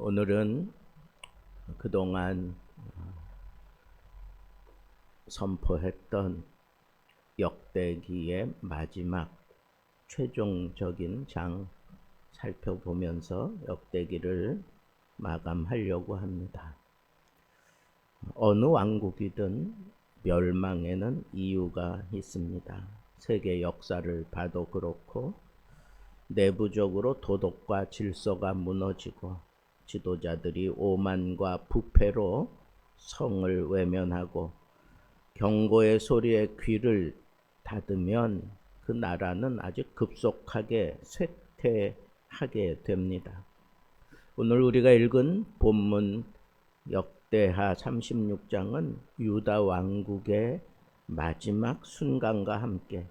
오늘은 그동안 선포했던 역대기의 마지막 최종적인 장 살펴보면서 역대기를 마감하려고 합니다. 어느 왕국이든 멸망에는 이유가 있습니다. 세계 역사를 봐도 그렇고 내부적으로 도덕과 질서가 무너지고 지도자들이 오만과 부패로 성을 외면하고 경고의 소리에 귀를 닫으면 그 나라는 아주 급속하게 쇠퇴하게 됩니다. 오늘 우리가 읽은 본문 역대하 36장은 유다 왕국의 마지막 순간과 함께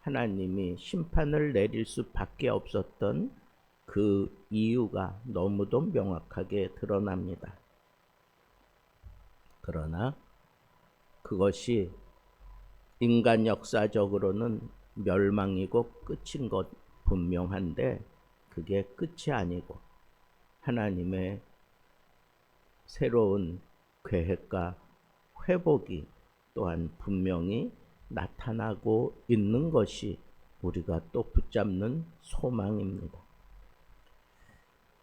하나님이 심판을 내릴 수밖에 없었던 그 이유가 너무도 명확하게 드러납니다. 그러나 그것이 인간 역사적으로는 멸망이고 끝인 것 분명한데 그게 끝이 아니고 하나님의 새로운 계획과 회복이 또한 분명히 나타나고 있는 것이 우리가 또 붙잡는 소망입니다.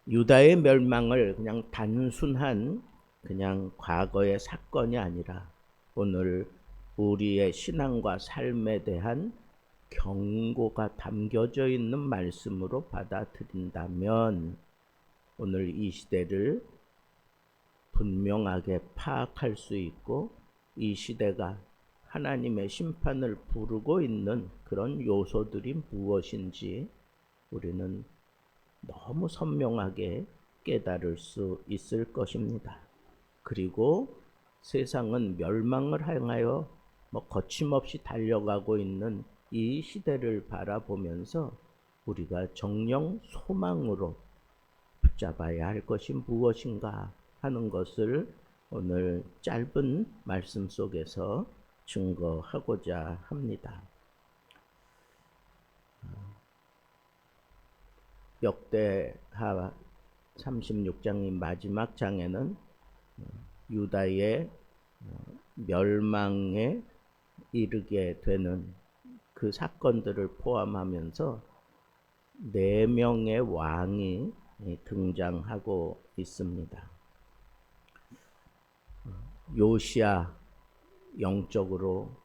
유다의 멸망을 그냥 단순한 그냥 과거의 사건이 아니라 오늘 우리의 신앙과 삶에 대한 경고가 담겨져 있는 말씀으로 받아들인다면 오늘 이 시대를 분명하게 파악할 수 있고 이 시대가 하나님의 심판을 부르고 있는 그런 요소들이 무엇인지 우리는 너무 선명하게 깨달을 수 있을 것입니다. 그리고 세상은 멸망을 향하여 거침없이 달려가고 있는 이 시대를 바라보면서 우리가 정녕 소망으로 붙잡아야 할 것이 무엇인가 하는 것을 오늘 짧은 말씀 속에서 증거하고자 합니다. 역대하 36장의 마지막 장에는 유다의 멸망에 이르게 되는 그 사건들을 포함하면서 4명의 왕이 등장하고 있습니다. 요시야, 영적으로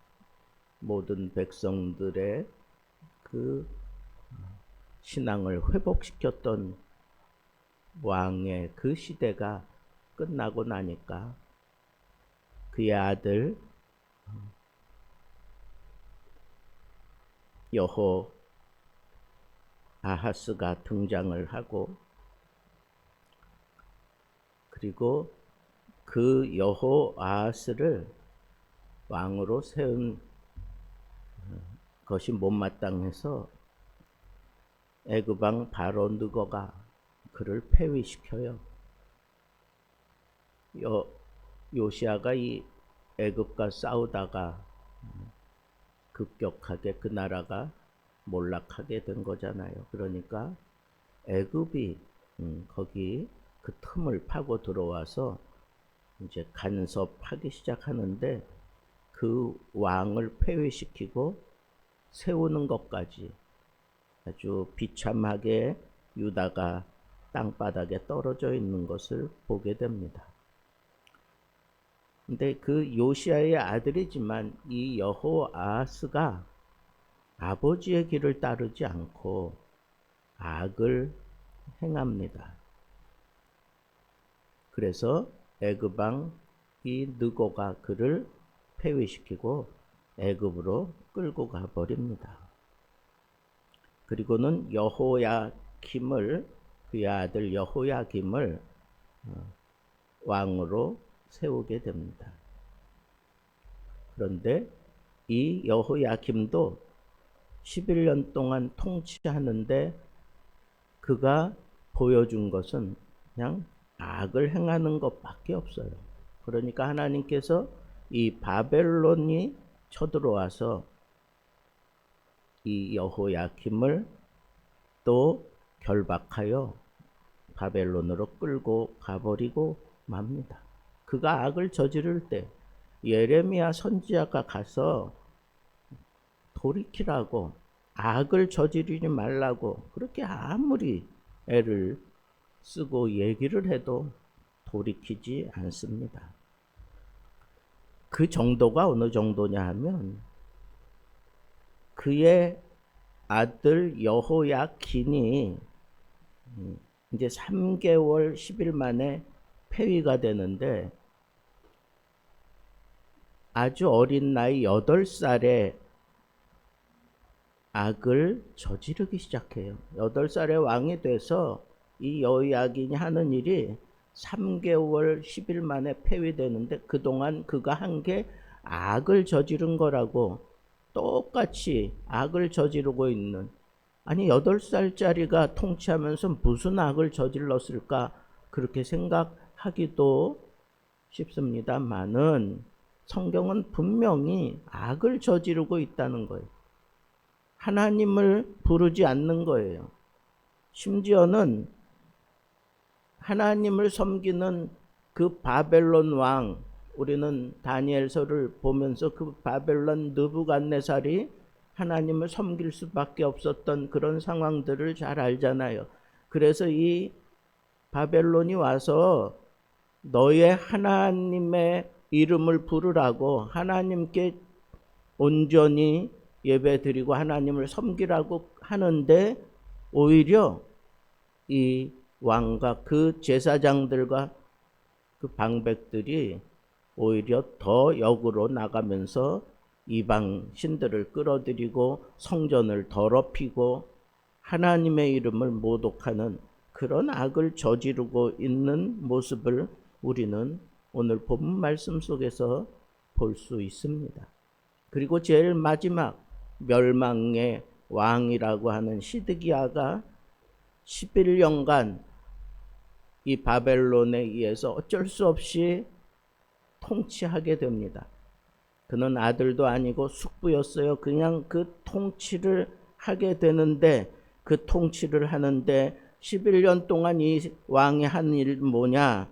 모든 백성들의 그 신앙을 회복시켰던 왕의 그 시대가 끝나고 나니까 그의 아들 여호 아하스가 등장을 하고 그리고 그 여호 아하스를 왕으로 세운 것이 못마땅해서 애굽 왕 바로 느고가 그를 폐위시켜요. 요시야가 이 애굽과 싸우다가 급격하게 그 나라가 몰락하게 된 거잖아요. 그러니까 애굽이 거기 그 틈을 파고 들어와서 이제 간섭하기 시작하는데 그 왕을 폐위시키고 세우는 것까지 아주 비참하게 유다가 땅바닥에 떨어져 있는 것을 보게 됩니다. 근데 그 요시야의 아들이지만 이 여호아하스가 아버지의 길을 따르지 않고 악을 행합니다. 그래서 애굽 왕 이 느고가 그를 폐위시키고 애굽으로 끌고 가 버립니다. 그리고는 여호야김을 그의 아들 여호야김을 왕으로 세우게 됩니다. 그런데 이 여호야김도 11년 동안 통치하는데 그가 보여준 것은 그냥 악을 행하는 것밖에 없어요. 그러니까 하나님께서 이 바벨론이 쳐들어와서 이 여호야김을 또 결박하여 바벨론으로 끌고 가버리고 맙니다. 그가 악을 저지를 때 예레미야 선지자가 가서 돌이키라고, 악을 저지르지 말라고 그렇게 아무리 애를 쓰고 얘기를 해도 돌이키지 않습니다. 그 정도가 어느 정도냐 하면 그의 아들 여호야킨이 이제 3개월 10일 만에 폐위가 되는데, 아주 어린 나이 8살에 악을 저지르기 시작해요. 8살에 왕이 돼서 이 여호야긴이 하는 일이 3개월 10일 만에 폐위되는데, 그동안 그가 한 게 악을 저지른 거라고 똑같이 악을 저지르고 있는, 아니 8살짜리가 통치하면서 무슨 악을 저질렀을까 그렇게 생각하기도 쉽습니다만은 성경은 분명히 악을 저지르고 있다는 거예요. 하나님을 부르지 않는 거예요. 심지어는 하나님을 섬기는 그 바벨론 왕, 우리는 다니엘서를 보면서 그 바벨론 느부갓네살이 하나님을 섬길 수밖에 없었던 그런 상황들을 잘 알잖아요. 그래서 이 바벨론이 와서 너의 하나님의 이름을 부르라고, 하나님께 온전히 예배드리고 하나님을 섬기라고 하는데, 오히려 이 왕과 그 제사장들과 그 방백들이 오히려 더 역으로 나가면서 이방 신들을 끌어들이고 성전을 더럽히고 하나님의 이름을 모독하는 그런 악을 저지르고 있는 모습을 우리는 오늘 본문 말씀 속에서 볼 수 있습니다. 그리고 제일 마지막 멸망의 왕이라고 하는 시드기야가 11년간 이 바벨론에 의해서 어쩔 수 없이 통치하게 됩니다. 그는 아들도 아니고 숙부였어요. 그냥 그 통치를 하게 되는데, 그 통치를 하는데 11년 동안 이 왕이 한 일 뭐냐?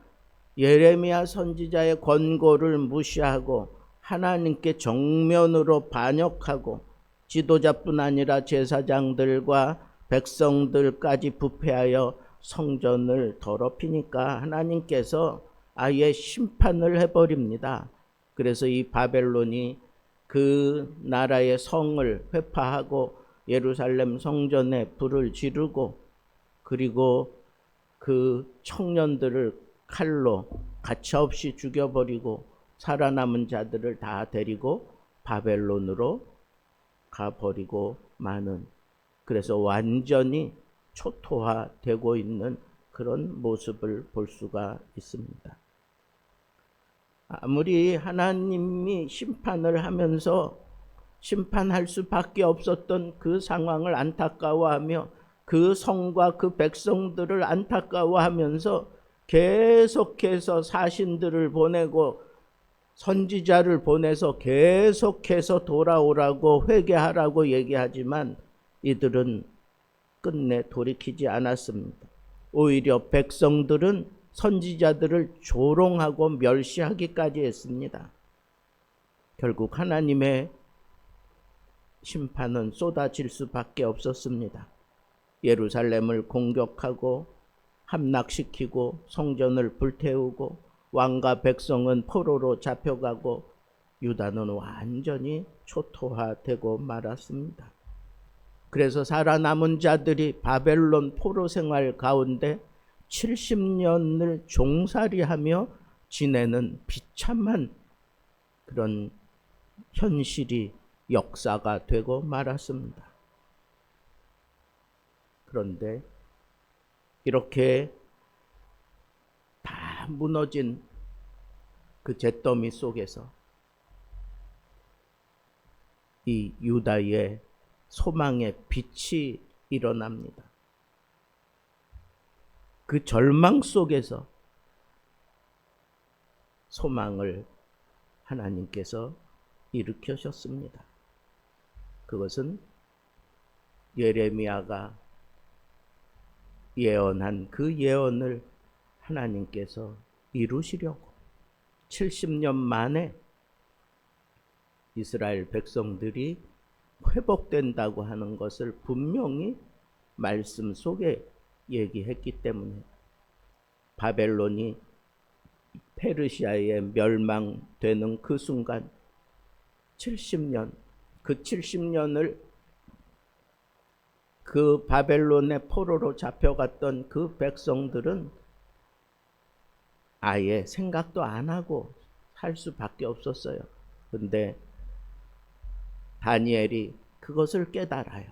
예레미야 선지자의 권고를 무시하고 하나님께 정면으로 반역하고 지도자뿐 아니라 제사장들과 백성들까지 부패하여 성전을 더럽히니까 하나님께서 아예 심판을 해버립니다. 그래서 이 바벨론이 그 나라의 성을 회파하고 예루살렘 성전에 불을 지르고, 그리고 그 청년들을 칼로 가차없이 죽여버리고 살아남은 자들을 다 데리고 바벨론으로 가버리고 마는, 그래서 완전히 초토화되고 있는 그런 모습을 볼 수가 있습니다. 아무리 하나님이 심판을 하면서 심판할 수밖에 없었던 그 상황을 안타까워하며 그 성과 그 백성들을 안타까워하면서 계속해서 사신들을 보내고 선지자를 보내서 계속해서 돌아오라고 회개하라고 얘기하지만 이들은 끝내 돌이키지 않았습니다. 오히려 백성들은 선지자들을 조롱하고 멸시하기까지 했습니다. 결국 하나님의 심판은 쏟아질 수밖에 없었습니다. 예루살렘을 공격하고 함락시키고 성전을 불태우고 왕과 백성은 포로로 잡혀가고 유다는 완전히 초토화되고 말았습니다. 그래서 살아남은 자들이 바벨론 포로 생활 가운데 70년을 종살이하며 지내는 비참한 그런 현실이 역사가 되고 말았습니다. 그런데 이렇게 다 무너진 그 잿더미 속에서 이 유다의 소망의 빛이 일어납니다. 그 절망 속에서 소망을 하나님께서 일으키셨습니다. 그것은 예레미야가 예언한 그 예언을 하나님께서 이루시려고 70년 만에 이스라엘 백성들이 회복된다고 하는 것을 분명히 말씀 속에 얘기했기 때문에 바벨론이 페르시아에 멸망되는 그 순간 70년, 그 70년을 그 바벨론의 포로로 잡혀갔던 그 백성들은 아예 생각도 안 하고 살 수밖에 없었어요. 근데 다니엘이 그것을 깨달아요.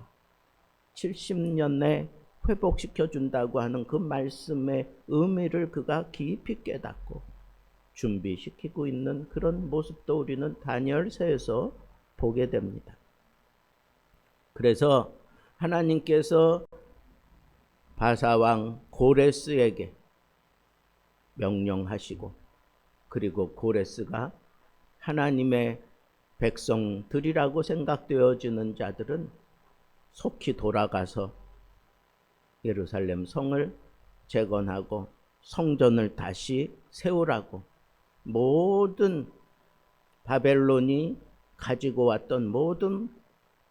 70년에 회복시켜 준다고 하는 그 말씀의 의미를 그가 깊이 깨닫고 준비시키고 있는 그런 모습도 우리는 다니엘서에서 보게 됩니다. 그래서 하나님께서 바사왕 고레스에게 명령하시고, 그리고 고레스가 하나님의 백성들이라고 생각되어지는 자들은 속히 돌아가서 예루살렘 성을 재건하고 성전을 다시 세우라고, 모든 바벨론이 가지고 왔던 모든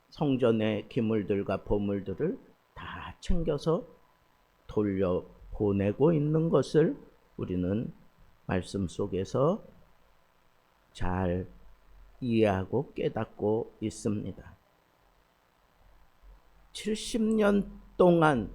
성전의 기물들과 보물들을 다 챙겨서 돌려보내고 있는 것을 우리는 말씀 속에서 잘 이해하고 깨닫고 있습니다. 70년 동안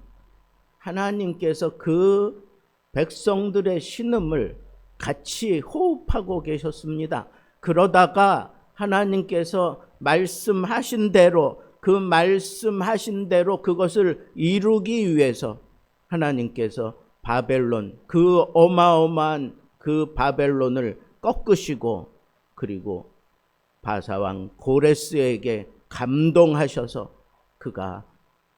하나님께서 그 백성들의 신음을 같이 호흡하고 계셨습니다. 그러다가 하나님께서 말씀하신 대로, 그 말씀하신 대로 그것을 이루기 위해서 하나님께서 바벨론, 그 어마어마한 그 바벨론을 꺾으시고, 그리고 바사왕 고레스에게 감동하셔서 그가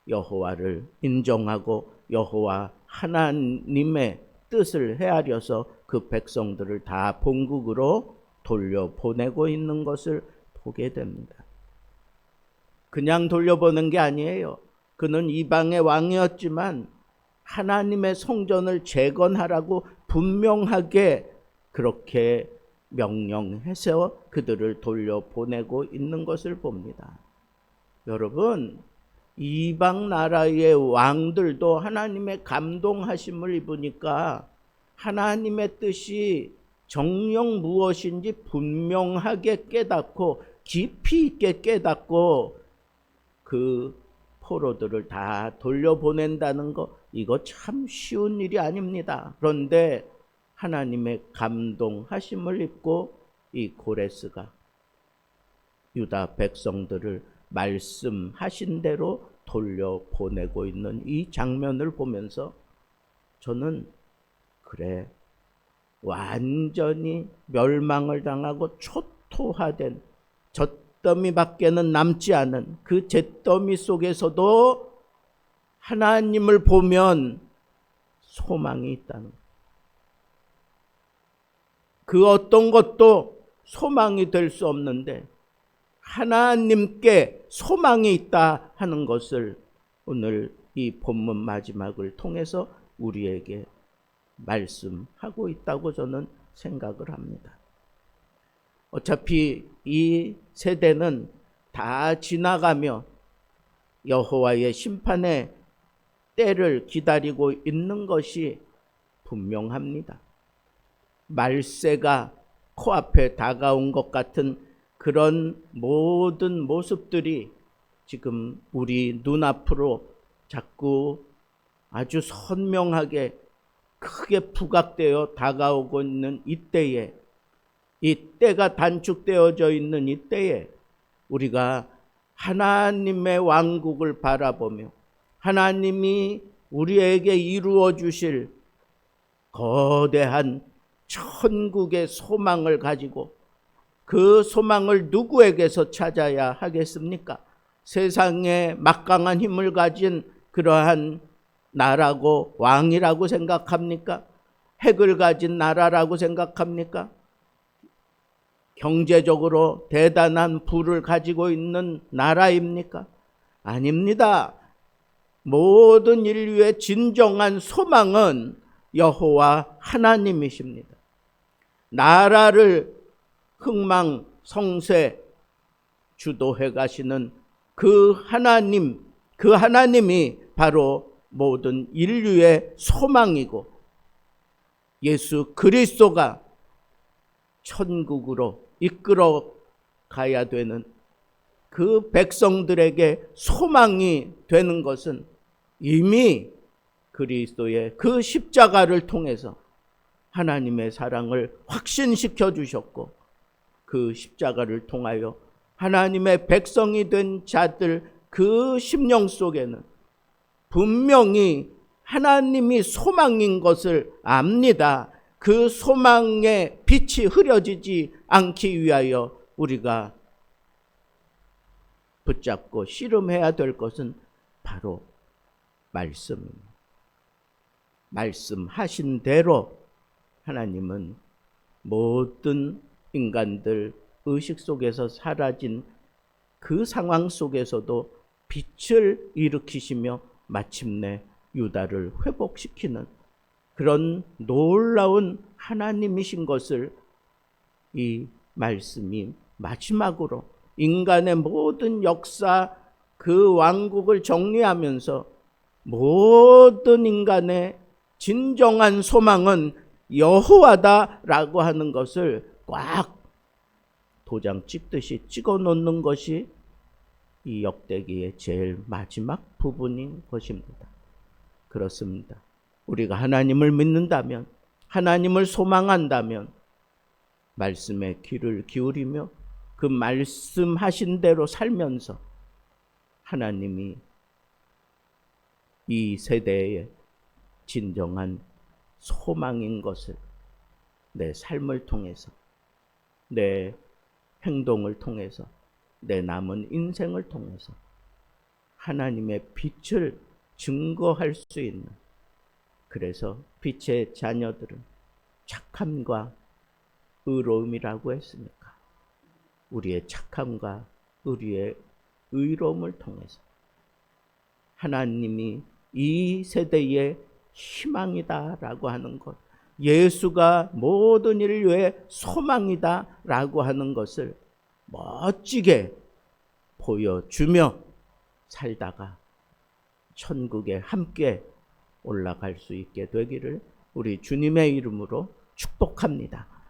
여호와를 인정하고 여호와 하나님의 뜻을 헤아려서 그 백성들을 다 본국으로 돌려보내고 있는 것을 보게 됩니다. 그냥 돌려보낸 게 아니에요. 그는 이방의 왕이었지만 하나님의 성전을 재건하라고 분명하게 그렇게 명령해서 그들을 돌려보내고 있는 것을 봅니다. 여러분, 이방 나라의 왕들도 하나님의 감동하심을 입으니까 하나님의 뜻이 정녕 무엇인지 분명하게 깨닫고 깊이 있게 깨닫고 그 포로들을 다 돌려보낸다는 거, 이거 참 쉬운 일이 아닙니다. 그런데 하나님의 감동하심을 입고 이 고레스가 유다 백성들을 말씀하신 대로 돌려보내고 있는 이 장면을 보면서 저는 그래, 완전히 멸망을 당하고 초토화된 잿더미밖에는 남지 않은 그 잿더미 속에서도 하나님을 보면 소망이 있다는 것. 그 어떤 것도 소망이 될 수 없는데 하나님께 소망이 있다 하는 것을 오늘 이 본문 마지막을 통해서 우리에게 말씀하고 있다고 저는 생각을 합니다. 어차피 이 세대는 다 지나가며 여호와의 심판의 때를 기다리고 있는 것이 분명합니다. 말세가 코앞에 다가온 것 같은 그런 모든 모습들이 지금 우리 눈앞으로 자꾸 아주 선명하게 크게 부각되어 다가오고 있는 이때에, 이 때가 단축되어져 있는 이때에 우리가 하나님의 왕국을 바라보며 하나님이 우리에게 이루어 주실 거대한 천국의 소망을 가지고 그 소망을 누구에게서 찾아야 하겠습니까? 세상에 막강한 힘을 가진 그러한 나라고 왕이라고 생각합니까? 핵을 가진 나라라고 생각합니까? 경제적으로 대단한 부를 가지고 있는 나라입니까? 아닙니다. 모든 인류의 진정한 소망은 여호와 하나님이십니다. 나라를 흥망 성쇠 주도해 가시는 그 하나님이 바로 모든 인류의 소망이고, 예수 그리스도가 천국으로 이끌어 가야 되는 그 백성들에게 소망이 되는 것은 이미 그리스도의 그 십자가를 통해서 하나님의 사랑을 확신시켜 주셨고, 그 십자가를 통하여 하나님의 백성이 된 자들 그 심령 속에는 분명히 하나님이 소망인 것을 압니다. 그 소망의 빛이 흐려지지 않기 위하여 우리가 붙잡고 씨름해야 될 것은 바로 말씀입니다. 말씀하신 대로 하나님은 모든 인간들 의식 속에서 사라진 그 상황 속에서도 빛을 일으키시며 마침내 유다를 회복시키는 그런 놀라운 하나님이신 것을 이 말씀이 마지막으로 인간의 모든 역사 그 왕국을 정리하면서 모든 인간의 진정한 소망은 여호와다라고 하는 것을 꽉 도장 찍듯이 찍어 놓는 것이 이 역대기의 제일 마지막 부분인 것입니다. 그렇습니다. 우리가 하나님을 믿는다면, 하나님을 소망한다면 말씀에 귀를 기울이며 그 말씀하신 대로 살면서 하나님이 이 세대의 진정한 소망인 것을 내 삶을 통해서, 내 행동을 통해서, 내 남은 인생을 통해서 하나님의 빛을 증거할 수 있는, 그래서 빛의 자녀들은 착함과 의로움이라고 했으니까 우리의 착함과 우리의 의로움을 통해서 하나님이 이 세대의 희망이다라고 하는 것, 예수가 모든 인류의 소망이다라고 하는 것을 멋지게 보여주며 살다가 천국에 함께 올라갈 수 있게 되기를 우리 주님의 이름으로 축복합니다.